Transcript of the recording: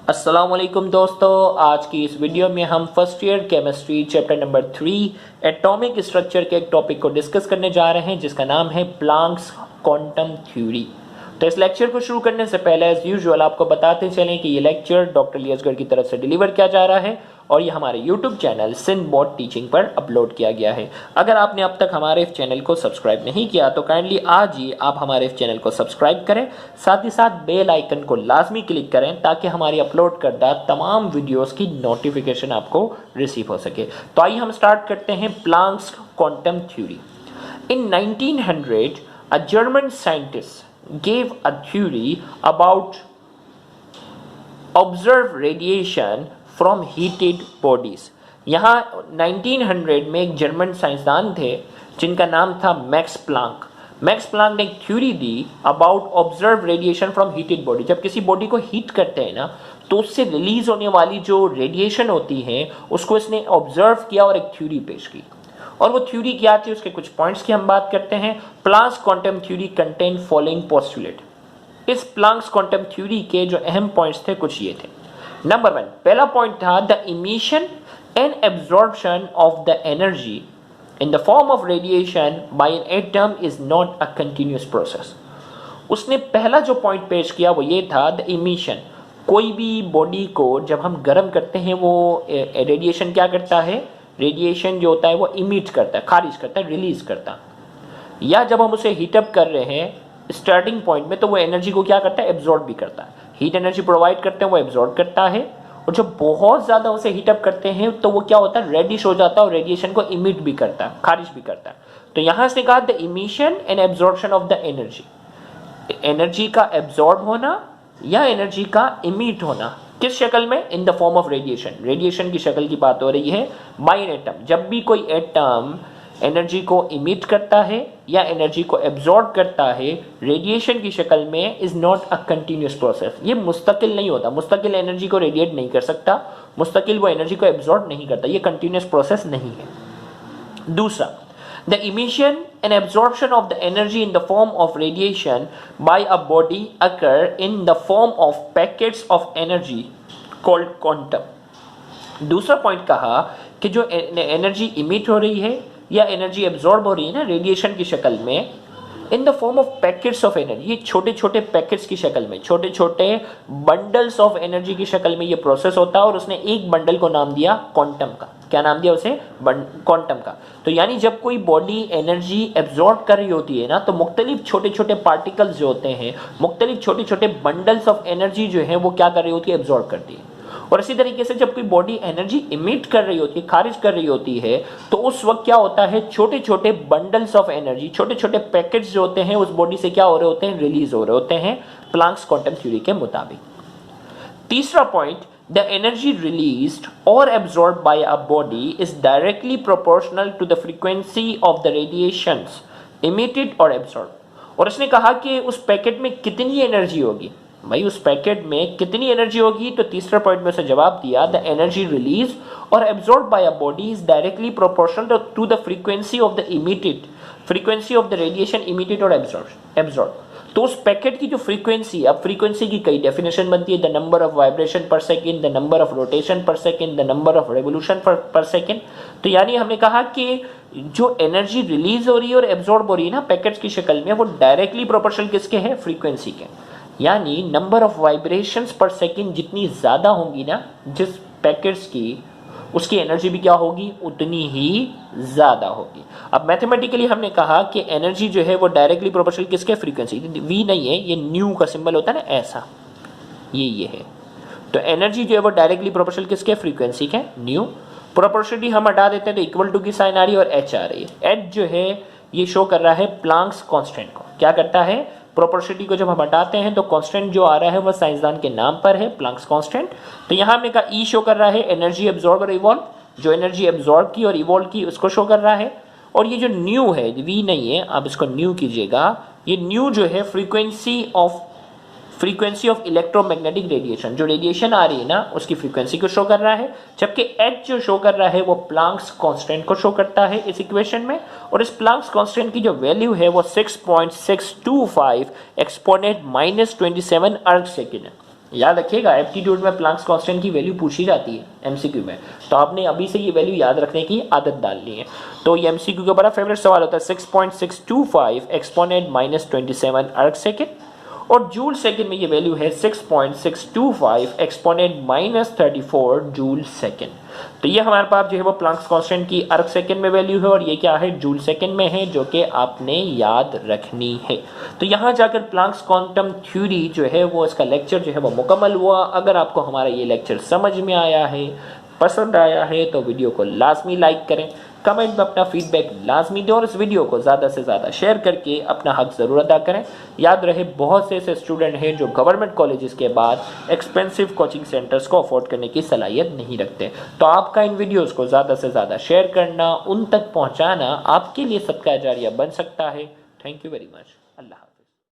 अस्सलाम वालेकुम दोस्तों, आज की इस वीडियो में हम first year chemistry chapter number 3 atomic structure के एक टॉपिक को डिस्कस करने जा रहे हैं जिसका नाम है प्लांक्स क्वांटम थ्योरी। तो इस लेक्चर को शुरू करने से पहले एज यूजुअल आपको बताते चलें कि ये लेक्चर डॉक्टर लियसगर की तरफ से डिलीवर किया जा रहा है और ये हमारे YouTube channel Sindh board teaching पर अपलोड किया गया है। अगर आपने अब तक हमारे इस चैनल को सब्सक्राइब नहीं किया तो काइंडली आज ही आप हमारे इस चैनल को सब्सक्राइब करें, साथ ही साथ बेल आइकन को लाजमी क्लिक करें ताकि हमारी अपलोड करदा तमाम वीडियोस की नोटिफिकेशन आपको रिसीव हो सके। तो आइए हम स्टार्ट करते हैं Planck's quantum theory. In 1900 a German scientist gave a theory about observed radiation from heated bodies। यहाँ 1900 में एक जर्मन साइंसदान थे जिनका नाम था मैक्स प्लांक। मैक्स प्लांक ने एक theory the about observe radiation from heated body. जब किसी बॉडी को हीट करते हैं ना तो उससे रिलीज होने वाली जो रेडिएशन होती है उसको इसने ऑब्जर्व किया और एक थ्योरी पेश की। और वो थ्योरी क्या थी, उसके कुछ पॉइंट्स की हम बात करते हैं। Planck's quantum theory contain following postulate. इस प्लांक्स क्वांटम थ्योरी के जो अहम पॉइंट्स थे कुछ ये थे। नंबर 1, पहला पॉइंट था the emission and absorption of the energy in the form of radiation by an atom is not a continuous process. उसने पहला जो पॉइंट पेश किया वो ये था द इमिशन। कोई भी बॉडी को जब हम गर्म करते हैं वो रेडिएशन क्या करता है, रेडिएशन जो होता है वो इमिट करता है, खारिज करता है, रिलीज करता है। या जब हम उसे हीटअप कर रहे हैं स्टार्टिंग पॉइंट में तो वो एनर्जी को क्या करता है, एब्जॉर्ब भी करता है। हीट एनर्जी प्रोवाइड करते हैं वो एब्जॉर्ब करता है, और जब बहुत ज्यादा उसे हीटअप करते हैं तो वो क्या होता है, रेडिश हो जाता है और रेडिएशन को इमिट भी करता है, खारिज भी करता है। तो यहां से कहा the emission and absorption of the energy, energy का एब्जॉर्ब होना या एनर्जी का इमिट होना किस शक्ल में, इन the form of radiation. Radiation की शक्ल की बात हो रही है बाय एन एटम। जब भी कोई एटम एनर्जी को इमिट करता है या एनर्जी को एब्जॉर्ब करता है रेडिएशन की शक्ल में, is not a continuous process. ये मुस्तकिल नहीं होता, मुस्तकिल एनर्जी को रेडिएट नहीं कर सकता, मुस्तकिल वो एनर्जी को एब्जॉर्ब नहीं करता, ये कंटिन्यूअस प्रोसेस नहीं है। दूसरा, the emission and absorption of the energy in the form of radiation by a body occur in the form of packets of energy called quantum। दूसरा पॉइंट कहा कि जो एनर्जी इमिट हो रही है या एनर्जी एब्जॉर्ब हो रही है ना रेडिएशन की शक्ल में, इन the form of packets of energy, ये छोटे छोटे पैकेट्स की शक्ल में, छोटे छोटे बंडल्स ऑफ एनर्जी की शक्ल में ये प्रोसेस होता है। और उसने एक बंडल को नाम दिया क्वांटम का। क्या नाम दिया उसे, क्वांटम का। तो यानी जब कोई बॉडी एनर्जी एब्जॉर्ब कर रही होती है ना तो मुख्तलिफ छोटे छोटे पार्टिकल्स जो होते हैं, मुख्तलिफ छोटे छोटे बंडल्स ऑफ एनर्जी जो है वो क्या कर रही होती है, एब्जॉर्ब करती है। और इसी तरीके से जब कोई बॉडी एनर्जी इमिट कर रही होती है, खारिज कर रही होती है, तो उस वक्त क्या होता है, छोटे छोटे बंडल्स ऑफ एनर्जी, छोटे छोटे पैकेट्स जो होते हैं उस बॉडी से क्या हो रहे होते हैं, रिलीज हो रहे होते हैं प्लांक्स क्वांटम थ्योरी के मुताबिक। तीसरा पॉइंट, द एनर्जी रिलीज्ड और absorbed by a body is directly proportional to the frequency of the radiations emitted और एब्जॉर्ब। और इसने कहा कि उस पैकेट में कितनी एनर्जी होगी, भाई उस पैकेट में कितनी एनर्जी होगी, तो तीसरे पॉइंट में उसे जवाब दिया द एनर्जी रिलीज और absorb by a body is directly proportional to the frequency of the emitted, frequency of the radiation emitted और एब्जॉर्ब। तो उस पैकेट की जो फ्रीक्वेंसी, अब फ्रीक्वेंसी की कई डेफिनेशन बनती है, the number of vibration per second, the number of rotation per second, the number of revolution per second. तो यानी हमने कहा कि जो एनर्जी रिलीज हो रही है और एब्जॉर्ब हो रही है ना पैकेट्स की शक्ल में, वो डायरेक्टली प्रोपोर्शनल किसके हैं, फ्रीक्वेंसी के। यानी नंबर ऑफ वाइब्रेशंस पर सेकेंड जितनी ज्यादा होंगी ना जिस पैकेट्स की, उसकी एनर्जी भी क्या होगी, उतनी ही ज्यादा होगी। अब मैथमेटिकली हमने कहा कि एनर्जी जो है वो डायरेक्टली प्रोपोर्शनल किसके, फ्रीक्वेंसी। वी नहीं है, ये न्यू का सिंबल होता है ना ऐसा, ये है। तो एनर्जी जो है वो डायरेक्टली प्रोपोर्शनल किसके, फ्रीक्वेंसी के, न्यू। प्रोपोर्शनलिटी हम हटा देते हैं तो इक्वल टू की साइन आ रही है और एच आ रही है। एच जो है ये शो कर रहा है प्लांक्स कांस्टेंट को। क्या करता है, प्रोपोर्शनलिटी को जब हम हटाते हैं तो कांस्टेंट जो आ रहा है वह साइंसदान के नाम पर है, प्लांक्स कांस्टेंट। तो यहां हमने कहा ई शो कर रहा है एनर्जी एब्जॉर्ब और इवॉल्व, जो एनर्जी एब्जॉर्ब की और इवॉल्व की उसको शो कर रहा है। और ये जो न्यू है, वी नहीं है, आप इसको न्यू कीजिएगा, ये न्यू जो है फ्रीक्वेंसी ऑफ इलेक्ट्रोमैग्नेटिक रेडिएशन, जो रेडिएशन आ रही है ना उसकी फ्रीक्वेंसी को शो कर रहा है। जबकि एच जो शो कर रहा है वो प्लांक्स कांस्टेंट को शो करता है इस इक्वेशन में। और इस प्लांक्स कांस्टेंट की जो वैल्यू है वो 6.625 एक्सपोनेंट -27 अर्ग सेकेंड है। याद रखिएगा, एप्टीट्यूड में प्लैंक्स कांस्टेंट की वैल्यू पूछी जाती है एमसीक्यू में, तो आपने अभी से ये वैल्यू याद रखने की आदत डालनी है। तो ये एमसीक्यू का बड़ा फेवरेट सवाल होता है 6.625 एक्सपोनेंट -27 अर्ग सेकेंड, और जूल सेकेंड में ये वैल्यू है 6.625 एक्सपोनेंट -34 जूल सेकेंड। तो ये हमारे पास जो है वो प्लैंक्स कांस्टेंट की अर्ग सेकेंड में वैल्यू है, और ये क्या है, जूल सेकेंड में है, जो कि आपने याद रखनी है। तो यहाँ जाकर प्लैंक्स क्वांटम थ्योरी जो है वो, इसका लेक्चर जो है वो मुकम्मल हुआ। अगर आपको हमारा ये लेक्चर समझ में आया है, पसंद आया है, तो वीडियो को लाजमी लाइक करें, कमेंट में अपना फीडबैक लाजमी दें, और इस वीडियो को ज़्यादा से ज़्यादा शेयर करके अपना हक ज़रूर अदा करें। याद रहे, बहुत से ऐसे स्टूडेंट हैं जो गवर्नमेंट कॉलेजेस के बाद एक्सपेंसिव कोचिंग सेंटर्स को अफोर्ड करने की सलाहियत नहीं रखते। तो आपका इन वीडियोज़ को ज़्यादा से ज़्यादा शेयर करना, उन तक पहुँचाना आपके लिए सदका जारिया बन सकता है। Thank you very much. Allah.